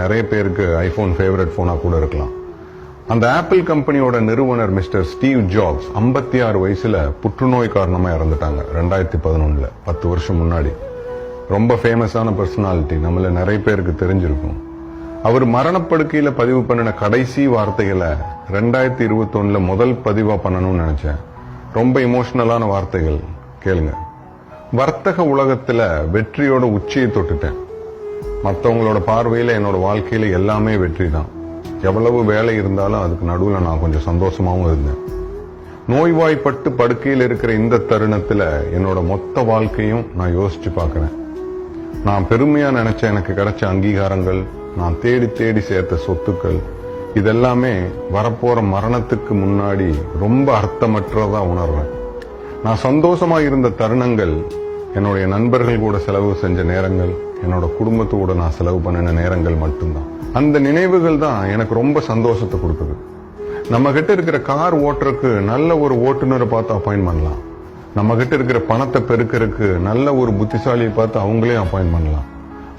நிறைய பேருக்கு iPhone favourite போனா கூட இருக்கலாம். அந்த ஆப்பிள் கம்பெனியோட நிறுவனர் மிஸ்டர் ஸ்டீவ் ஜாப்ஸ் 56 வயசுல புற்றுநோய் காரணமா இறந்துட்டாங்க 2011. 10 வருஷம் முன்னாடி. ரொம்ப ஃபேமஸான பர்சனாலிட்டி, நம்மள நிறைய பேருக்கு தெரிஞ்சிருக்கும். அவர் மரணப்படுக்கையில பதிவு பண்ணின கடைசி வார்த்தைகளை 2021 முதல் பதிவா பண்ணணும்னு நினைச்சேன். ரொம்ப இமோஷனலான வார்த்தைகள், கேளுங்க. வர்த்தக உலகத்துல வெற்றியோட உச்சியை தொட்டுட்டேன். மற்றவங்களோட பார்வையில என்னோட வாழ்க்கையில எல்லாமே வெற்றி தான். எவ்வளவு வேலை இருந்தாலும் அதுக்கு நடுவில் நான் கொஞ்சம் சந்தோஷமாவும் இருந்தேன். நோய்வாய்ப்பட்டு படுக்கையில் இருக்கிற இந்த தருணத்துல என்னோட மொத்த வாழ்க்கையும் நான் யோசிச்சு பார்க்கிறேன். நான் பெருமையா நினைச்ச எனக்கு கிடைச்ச அங்கீகாரங்கள், நான் தேடி தேடி சேர்த்த சொத்துக்கள், இதெல்லாமே வரப்போற மரணத்துக்கு முன்னாடி ரொம்ப அர்த்தமற்றதா உணர்றேன். நான் சந்தோஷமா இருந்த தருணங்கள் என்னுடைய நண்பர்கள் கூட செலவு செஞ்ச நேரங்கள், என்னோட குடும்பத்தோட நான் செலவு பண்ணின நேரங்கள் மட்டும்தான். அந்த நினைவுகள் தான் எனக்கு ரொம்ப சந்தோஷத்தை கொடுக்குது. நம்ம கிட்ட இருக்கிற கார் ஓட்டுறதுக்கு நல்ல ஒரு ஓட்டுநரை பார்த்து அப்பாயிண்ட் பண்ணலாம். நம்ம கிட்ட இருக்கிற பணத்தை பெருக்கிறதுக்கு நல்ல ஒரு புத்திசாலியை பார்த்து அவங்களே அப்பாயிண்ட் பண்ணலாம்.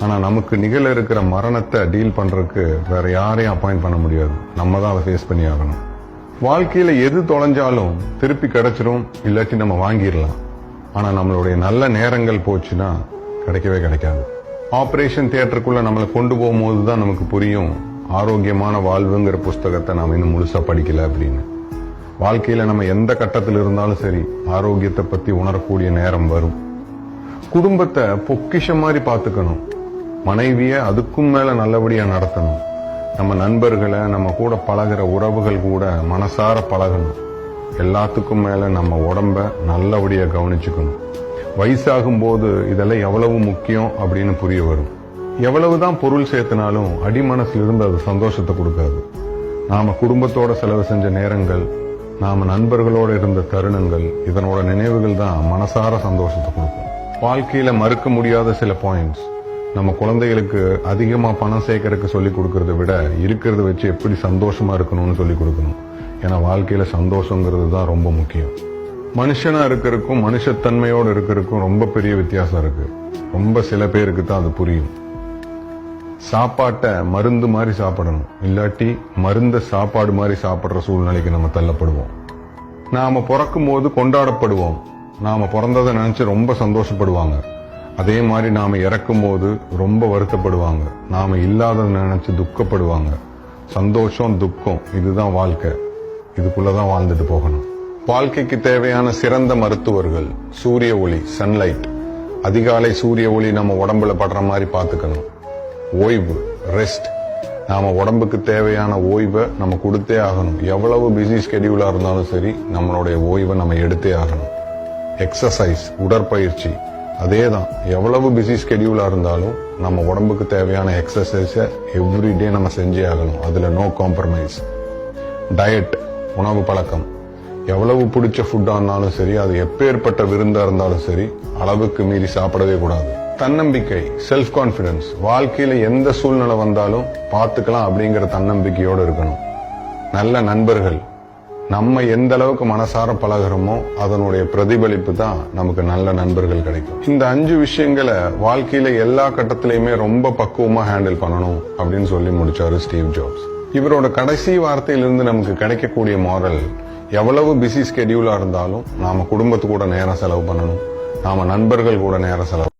ஆனா நமக்கு நிகழ இருக்கிற மரணத்தை டீல் பண்றதுக்கு வேற யாரையும் அப்பாயிண்ட் பண்ண முடியாது. நம்ம தான் அதை ஃபேஸ் பண்ணி ஆகணும். வாழ்க்கையில எது தொலைஞ்சாலும் திருப்பி கிடைச்சிரும், இல்லாட்டி நம்ம வாங்கிடலாம். ஆனா நம்மளுடைய நல்ல நேரங்கள் போச்சுன்னா கிடைக்கவே கிடைக்காது. ஆபரேஷன் தியேட்டருக்குள்ள நம்மளை கொண்டு போகும்போது தான் நமக்கு புரியும் ஆரோக்கியமான வாழ்வுங்கிற புஸ்தகத்தை நாம இன்னும் முழுசா படிக்கல அப்படின்னு. வாழ்க்கையில நம்ம எந்த கட்டத்தில் இருந்தாலும் சரி, ஆரோக்கியத்தை பத்தி உணரக்கூடிய நேரம் வரும். குடும்பத்தை பொக்கிஷம் மாதிரி பார்த்துக்கணும். மனைவிய அதுக்கும் மேல நல்லபடியா நடத்தணும். நம்ம நண்பர்களை, நம்ம கூட பழகிற உறவுகள் கூட மனசார பழகணும். எல்லாத்துக்கும் மேல நம்ம உடம்ப நல்லபடியா கவனிச்சுக்கணும். வயசாகும் போது இதெல்லாம் எவ்வளவு முக்கியம் அப்படின்னு புரிய வரும். எவ்வளவுதான் பொருள் சேர்த்தினாலும் அடிமனசுல இருந்து அது சந்தோஷத்தை கொடுக்காது. நாம குடும்பத்தோட செலவு செஞ்ச நேரங்கள், நாம நண்பர்களோட இருந்த தருணங்கள், இதனோட நினைவுகள் தான் மனசார சந்தோஷத்தை கொடுக்கும். வாழ்க்கையில மறுக்க முடியாத சில பாயிண்ட்ஸ், நம்ம குழந்தைகளுக்கு அதிகமா பணம் சேர்க்கறதுக்கு சொல்லி கொடுக்கறத விட இருக்கிறத வச்சு எப்படி சந்தோஷமா இருக்கணும்னு சொல்லி கொடுக்கணும். ஏன்னா வாழ்க்கையில சந்தோஷங்கிறது தான் ரொம்ப முக்கியம். மனுஷனா இருக்கிறதுக்கும் மனுஷத்தன்மையோடு இருக்கிறதுக்கும் ரொம்ப பெரிய வித்தியாசம் இருக்கு. ரொம்ப சில பேருக்கு தான் அது புரியும். சாப்பாட்டை மருந்து மாதிரி சாப்பிடணும், இல்லாட்டி மருந்த சாப்பாடு மாதிரி சாப்பிடுற சூழ்நிலைக்கு நம்ம தள்ளப்படுவோம். நாம பிறக்கும் போது கொண்டாடப்படுவோம். நாம பிறந்ததை நினைச்சு ரொம்ப சந்தோஷப்படுவாங்க. அதே மாதிரி நாம இறக்கும் போது ரொம்ப வருத்தப்படுவாங்க. நாம இல்லாததை நினைச்சு துக்கப்படுவாங்க. சந்தோஷம், துக்கம், இதுதான் வாழ்க்கை. இதுக்குள்ளதான் வாழ்ந்துட்டு போகணும். வாழ்க்கைக்கு தேவையான சிறந்த மருத்துவர்கள் சூரிய ஒளி, சன்லைட். அதிகாலை சூரிய ஒளி நம்ம உடம்புல படுற மாதிரி பார்த்துக்கணும். ஓய்வு, ரெஸ்ட். நாம உடம்புக்கு தேவையான ஓய்வை நம்ம கொடுத்தே ஆகணும். எவ்வளவு பிஸி ஸ்கெடியூலா இருந்தாலும் சரி, நம்மளுடைய ஓய்வை நம்ம எடுத்தே ஆகணும். எக்ஸசைஸ், உடற்பயிற்சி, அதேதான். எவ்வளவு பிஸி ஸ்கெடியூலா இருந்தாலும் நம்ம உடம்புக்கு தேவையான எக்ஸசைஸை எவ்ரிடே நம்ம செஞ்சே ஆகணும். அதுல நோ காம்ப்ரமைஸ். டயட், உணவு பழக்கம். எவ்வளவு பிடிச்ச ஃபுட்டா இருந்தாலும் சரி, அது எப்பேற்பட்ட விருந்தா இருந்தாலும் சரி, அளவுக்கு மீறி சாப்பிடவே கூடாது. தன்னம்பிக்கை, செல்ஃப் கான்பிடன்ஸ். வாழ்க்கையில எந்த சூழ்நிலை வந்தாலும் பார்த்துக்கலாம் அப்படிங்கிற தன்னம்பிக்கையோடு இருக்கணும். நல்ல நண்பர்கள். நம்ம எந்த அளவுக்கு மனசார பழகிறோமோ அதனுடைய பிரதிபலிப்பு தான் நமக்கு நல்ல நண்பர்கள் கிடைக்கும். இந்த 5 விஷயங்களை வாழ்க்கையில எல்லா கட்டத்திலையுமே ரொம்ப பக்குவமா ஹேண்டில் பண்ணணும் அப்படின்னு சொல்லி முடிச்சாரு ஸ்டீவ் ஜாப்ஸ். இவரோட கடைசி வார்த்தையிலிருந்து நமக்கு கிடைக்கக்கூடிய மாரல், எவ்வளவு பிஸி ஸ்கெடியூலா இருந்தாலும் நாம குடும்பத்து கூட நேரம் செலவு பண்ணணும். நாம நண்பர்கள் கூட நேரம் செலவு